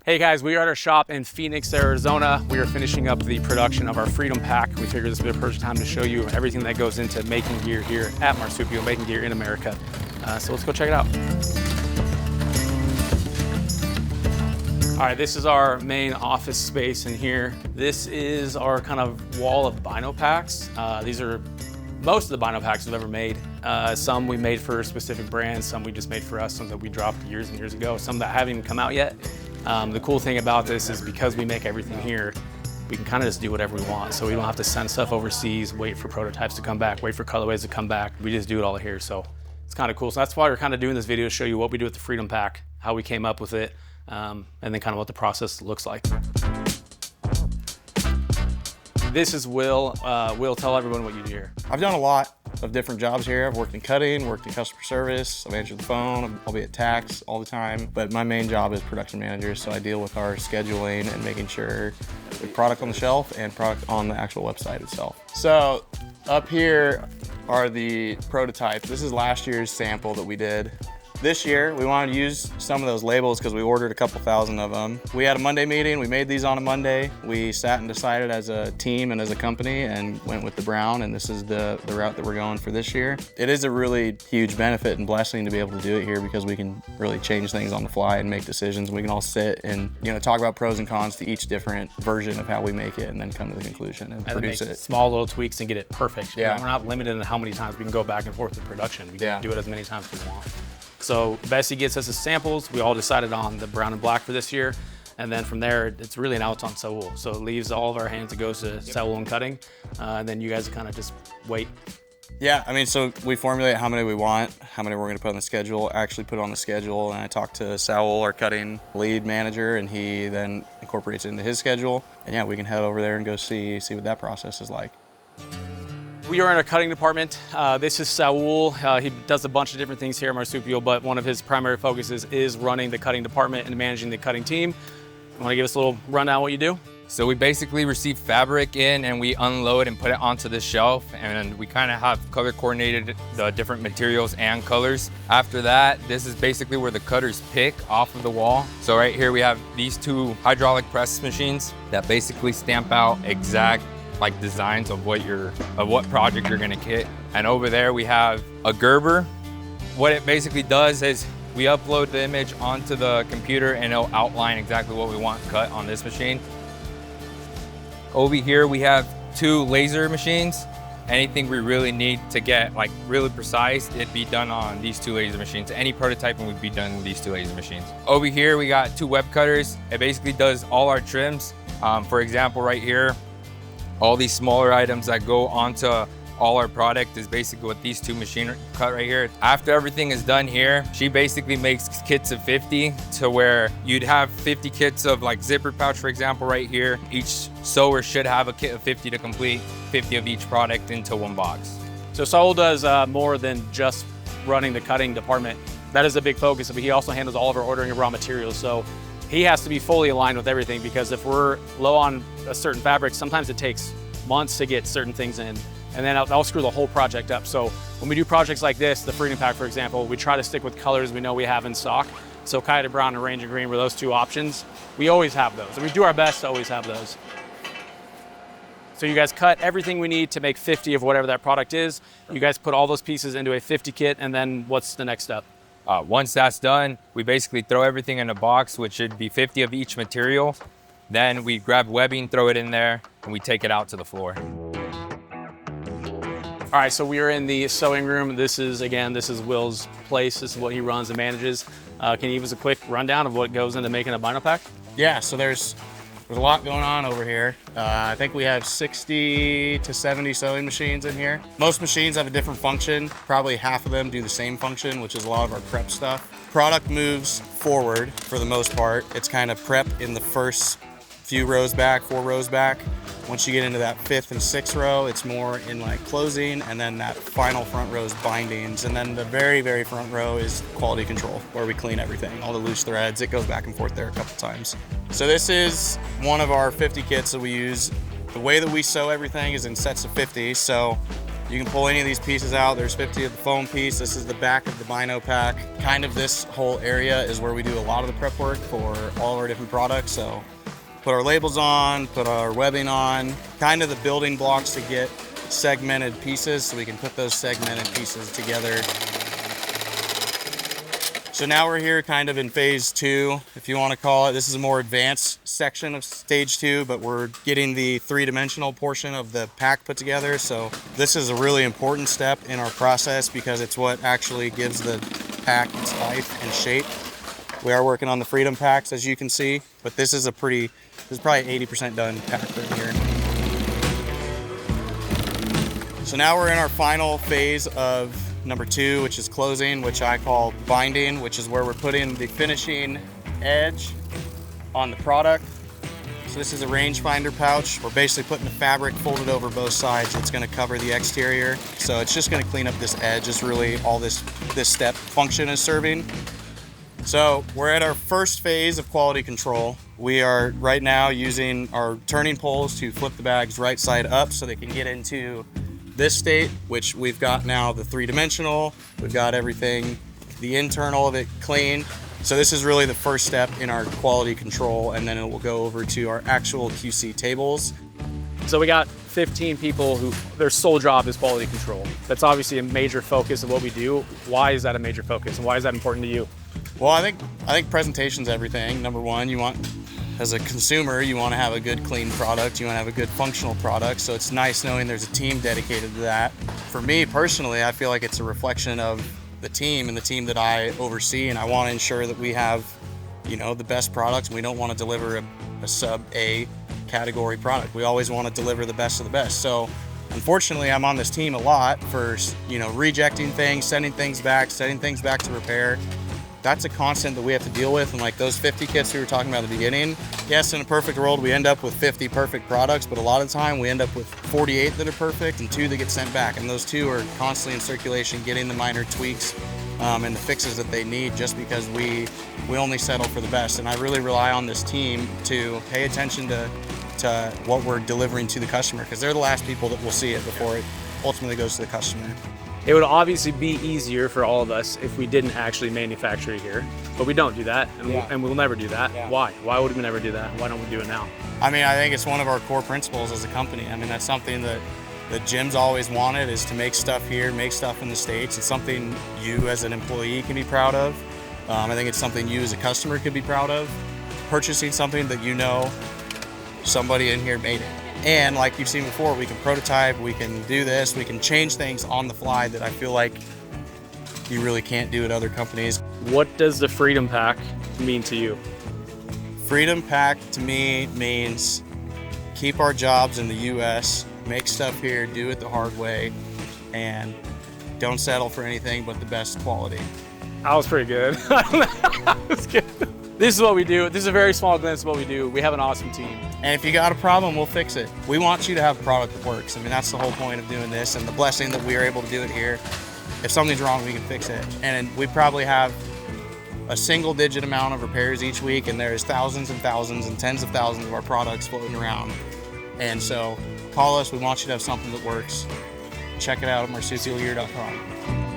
Hey guys, we are at our shop in Phoenix, Arizona. We are finishing up the production of our Freedom Pack. We figured this would be the perfect time to show you everything that goes into making gear here at Marsupial, making gear in America. So let's go check it out. All right, this is our main office space in here. This is our kind of wall of Bino packs. These are most of the Bino packs we've ever made. Some we made for specific brands, some we just made for us, some that we dropped years and years ago, some that haven't even come out yet. The cool thing about this is because we make everything here, we can kind of just do whatever we want. So we don't have to send stuff overseas, wait for prototypes to come back, wait for colorways to come back. We just do it all here. So it's kind of cool. So that's why we're kind of doing this video to show you what we do with the Freedom Pack, how we came up with it, and then kind of what the process looks like. This is Will. Will, tell everyone what you do here. I've done a lot of different jobs here. I've worked in cutting, worked in customer service, I've answered the phone, I'll be at tax all the time. But my main job is production manager, so I deal with our scheduling and making sure the product on the shelf and product on the actual website itself. So up here are the prototypes. This is last year's sample that we did. This year, we wanted to use some of those labels because we ordered a couple thousand of them. We had a Monday meeting, we made these on a Monday. We sat and decided as a team and as a company and went with the brown, and this is the route that we're going for this year. It is a really huge benefit and blessing to be able to do it here because we can really change things on the fly and make decisions. We can all sit and talk about pros and cons to each different version of how we make it and then come to the conclusion and produce it. Small little tweaks and get it perfect. Yeah. We're not limited in how many times we can go back and forth in production. We can do it as many times as we want. So Bessie gets us the samples. We all decided on the brown and black for this year. And then from there, it's really now it's on Saul. So it leaves all of our hands, it goes to Saul and cutting. And then you guys kind of just wait. Yeah, I mean, so we formulate how many we want, how many we're gonna put on the schedule, actually put it on the schedule, and I talk to Saul, our cutting lead manager, and he then incorporates it into his schedule. And yeah, we can head over there and go see what that process is like. We are in our cutting department. This is Saul. He does a bunch of different things here at Marsupial, but one of his primary focuses is running the cutting department and managing the cutting team. You want to give us a little rundown what you do? So we basically receive fabric in and we unload and put it onto the shelf, and we kind of have color coordinated the different materials and colors. After that, this is basically where the cutters pick off of the wall. So right here we have these two hydraulic press machines that basically stamp out exact designs of what project you're gonna kit. And over there we have a Gerber. What it basically does is we upload the image onto the computer and it'll outline exactly what we want cut on this machine. Over here we have two laser machines. Anything we really need to get really precise, it'd be done on these two laser machines. Any prototyping would be done with these two laser machines. Over here we got two web cutters. It basically does all our trims. For example, right here, all these smaller items that go onto all our product is basically what these two machines cut right here. After everything is done here, she basically makes kits of 50 to where you'd have 50 kits of zipper pouch, for example, right here. Each sewer should have a kit of 50 to complete 50 of each product into one box. So Saul does more than just running the cutting department. That is a big focus, but he also handles all of our ordering of raw materials. So he has to be fully aligned with everything because if we're low on a certain fabric, sometimes it takes months to get certain things in, and then I'll screw the whole project up. So when we do projects like this, the Freedom Pack, for example, we try to stick with colors we know we have in stock. So Coyote Brown and Ranger Green were those two options. We always have those, and we do our best to always have those. So you guys cut everything we need to make 50 of whatever that product is. You guys put all those pieces into a 50 kit, and then what's the next step? Once that's done, we basically throw everything in a box, which should be 50 of each material. Then we grab webbing, throw it in there, and we take it out to the floor. All right, so we are in the sewing room. This is Will's place. This is what he runs and manages. Can you give us a quick rundown of what goes into making a Bino pack? Yeah, so there's a lot going on over here. I think we have 60 to 70 sewing machines in here. Most machines have a different function. Probably half of them do the same function, which is a lot of our prep stuff. Product moves forward for the most part. It's kind of prep in the first few rows back, 4 rows back. Once you get into that 5th and 6th row, it's more in closing, and then that final front row is bindings, and then the very, very front row is quality control, where we clean everything, all the loose threads. It goes back and forth there a couple times. So this is one of our 50 kits that we use. The way that we sew everything is in sets of 50, so You can pull any of these pieces out. There's 50 of the foam piece. This is the back of the Bino pack. Kind of this whole area is where we do a lot of the prep work for all of our different products. So put our labels on, put our webbing on, kind of the building blocks to get segmented pieces so we can put those segmented pieces together. So now we're here kind of in phase 2, if you want to call it. This is a more advanced section of stage 2, but we're getting the 3-dimensional portion of the pack put together. So this is a really important step in our process because it's what actually gives the pack its life and shape. We are working on the Freedom packs, as you can see, but this is probably 80% done pack right here. So now we're in our final phase of number 2, which is closing, which I call binding, which is where we're putting the finishing edge on the product. So this is a rangefinder pouch. We're basically putting the fabric folded over both sides. It's going to cover the exterior. So it's just going to clean up this edge. Is really all this step function is serving. So we're at our first phase of quality control. We are right now using our turning poles to flip the bags right side up so they can get into this state, which we've got now the 3-dimensional, we've got everything, the internal of it clean. So this is really the first step in our quality control, and then it will go over to our actual QC tables. So we got 15 people who their sole job is quality control. That's obviously a major focus of what we do. Why is that a major focus, and why is that important to you? Well, I think presentation's everything. Number one, as a consumer, you want to have a good, clean product. You want to have a good, functional product. So it's nice knowing there's a team dedicated to that. For me personally, I feel like it's a reflection of the team and the team that I oversee, and I want to ensure that we have, the best products. We don't want to deliver a sub-A category product. We always want to deliver the best of the best. So unfortunately, I'm on this team a lot for, rejecting things, sending things back to repair. That's a constant that we have to deal with. And like those 50 kits we were talking about at the beginning, yes, in a perfect world, we end up with 50 perfect products, but a lot of the time we end up with 48 that are perfect and 2 that get sent back. And those 2 are constantly in circulation, getting the minor tweaks and the fixes that they need, just because we only settle for the best. And I really rely on this team to pay attention to what we're delivering to the customer, because they're the last people that will see it before it ultimately goes to the customer. It would obviously be easier for all of us if we didn't actually manufacture it here, but we don't do that, and we'll never do that. Yeah. Why? Why would we never do that? Why don't we do it now? I think it's one of our core principles as a company. That's something that Jim's always wanted, is to make stuff here, make stuff in the States. It's something you as an employee can be proud of. I think it's something you as a customer could be proud of. Purchasing something that somebody in here made it. And like you've seen before, we can prototype, we can do this, we can change things on the fly that I feel like you really can't do at other companies. What does the Freedom Pack mean to you? Freedom Pack to me means keep our jobs in the US, make stuff here, do it the hard way, and don't settle for anything but the best quality. That was pretty good. That was good. This is what we do. This is a very small glimpse of what we do. We have an awesome team. And if you got a problem, we'll fix it. We want you to have a product that works. That's the whole point of doing this, and the blessing that we are able to do it here. If something's wrong, we can fix it. And we probably have a single-digit amount of repairs each week, and there's thousands and thousands and tens of thousands of our products floating around. And so call us. We want you to have something that works. Check it out at marsupialgear.com.